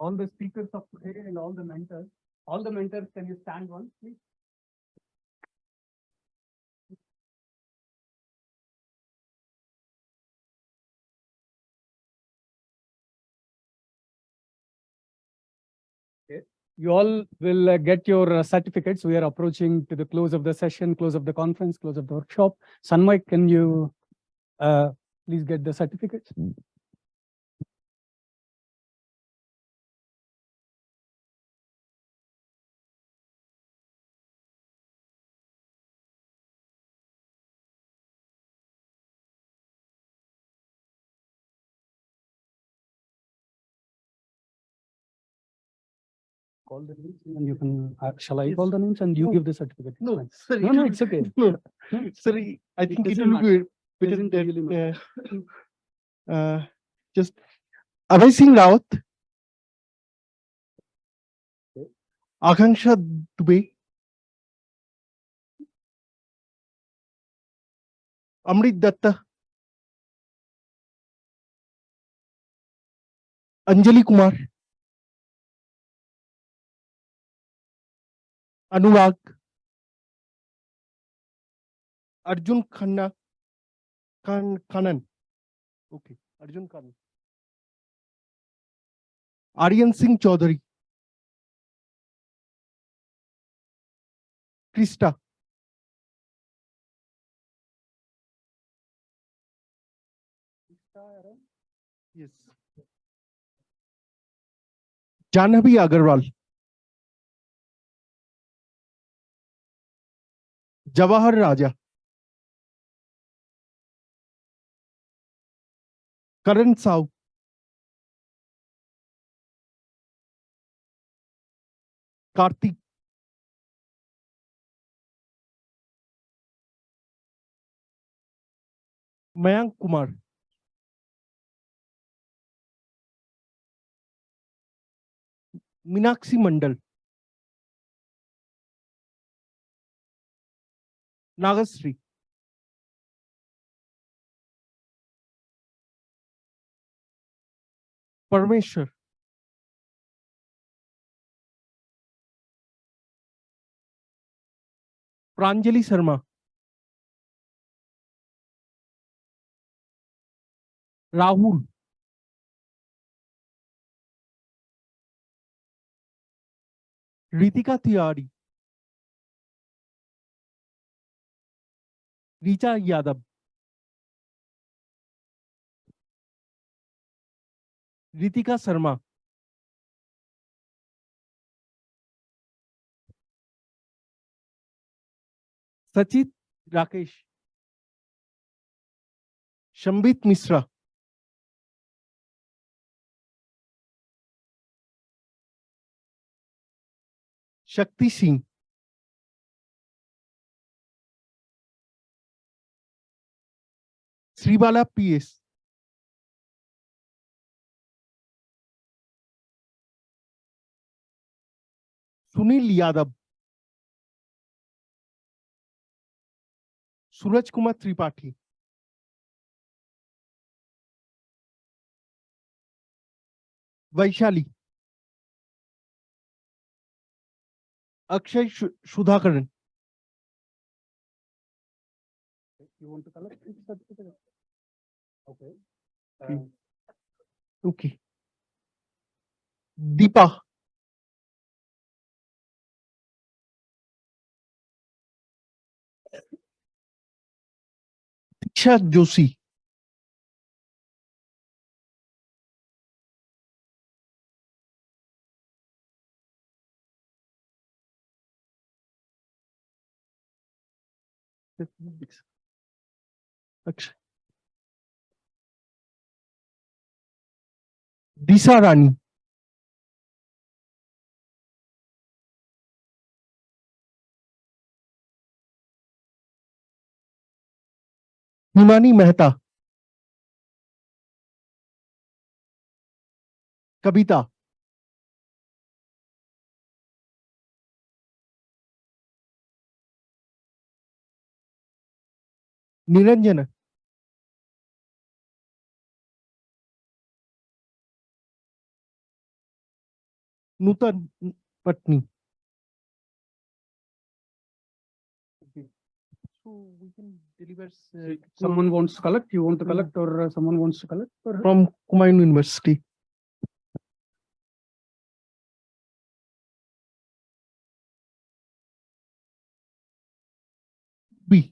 all the speakers of today and all the mentors. All the mentors, can you stand once, please? Okay. You all will get your certificates. We are approaching to the close of the session, close of the conference, close of the workshop. Sanmay, can you please get the certificates? Call the names and you can, shall I call the names and you give the certificate? No, sir. No, it's okay. No, sir, I think it will be better that just Abhay Singh Rawat, Akanksha Dubey, Amrit Datta, Anjali Kumar, Anurag, Arjun Khanna, Kanan. Okay, Arjun Kanan. Aryan Singh Chaudhary, Krista, yes, Janhavi Agarwal, Jawahar Raja, Karan Sau, Karthik, Mayank Kumar, Meenakshi Mandal, Nagasri, Parmeshwar, Pranjali Sharma, Rahul, Ritika Tiwari, Richa Yadav, Ritika Sharma, Sachit Rakesh, Shambit Misra, Shakti Singh, Sribala PS, Sunil Yadav, Suraj Kumar Tripathi, Vaishali, Akshay Sudhakaran. You want to collect each certificate? Okay. Okay. Deepa, Diksha Joshi, Akshay, Disha Rani, Himani Mehta, Kabita, Niranjana, Nutan Patni. So we can deliver Someone wants to collect, you want to collect, or someone wants to collect? Or from Kumaun University. B.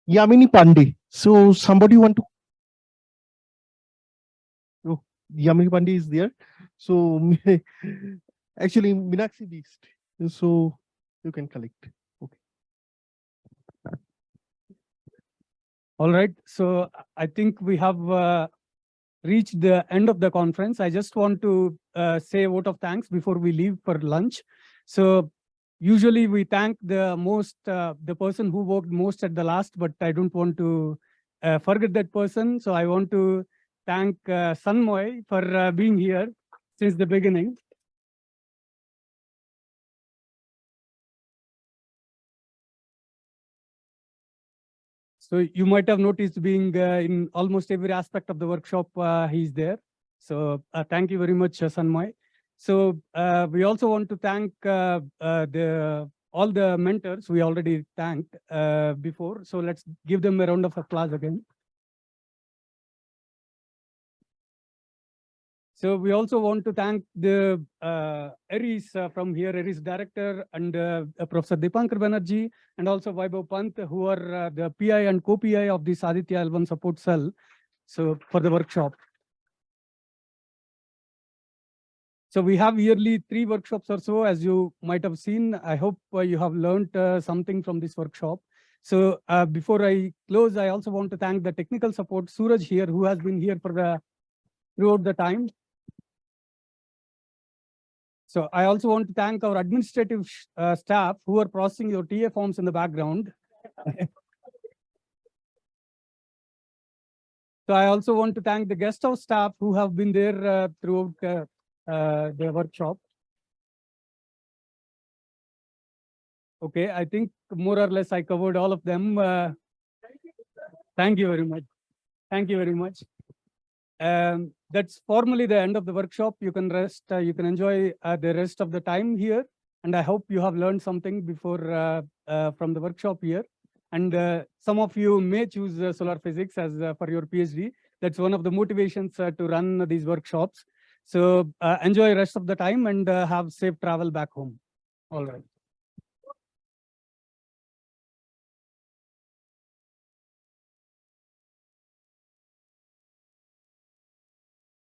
Yamini Pandey. So somebody want to? Oh, Yamini Pandey is there. So actually Meenakshi Beast. So you can collect. all right. So I think we have reached the end of the conference. I just want to say a vote of thanks before we leave for lunch. So usually we thank the person who worked most at the last, but I don't want to forget that person. So I want to thank Sanmoy for being here since the beginning. So you might have noticed being in almost every aspect of the workshop, he's there. So thank you very much, Sanmoy. So we also want to thank all the mentors we already thanked before. So let's give them a round of applause again. So we also want to thank the Aries from here, Aries director, and Professor Dipankar Banerjee, and also Vaibhav Pant, who are the PI and co-PI of this Aditya-L1 support cell. So for the workshop. So we have yearly 3 workshops or so, as you might have seen. I hope you have learned something from this workshop. So before I close, I also want to thank the technical support, Suraj here, who has been here for throughout the time. So I also want to thank our administrative staff who are processing your TA forms in the background. So I also want to thank the guest house staff who have been there throughout the workshop. Okay, I think more or less I covered all of them. Thank you very much. Thank you very much. That's formally the end of the workshop. You can rest, you can enjoy the rest of the time here. And I hope you have learned something before from the workshop here. And some of you may choose solar physics as for your PhD. That's one of the motivations to run these workshops. So enjoy the rest of the time and have safe travel back home. All right.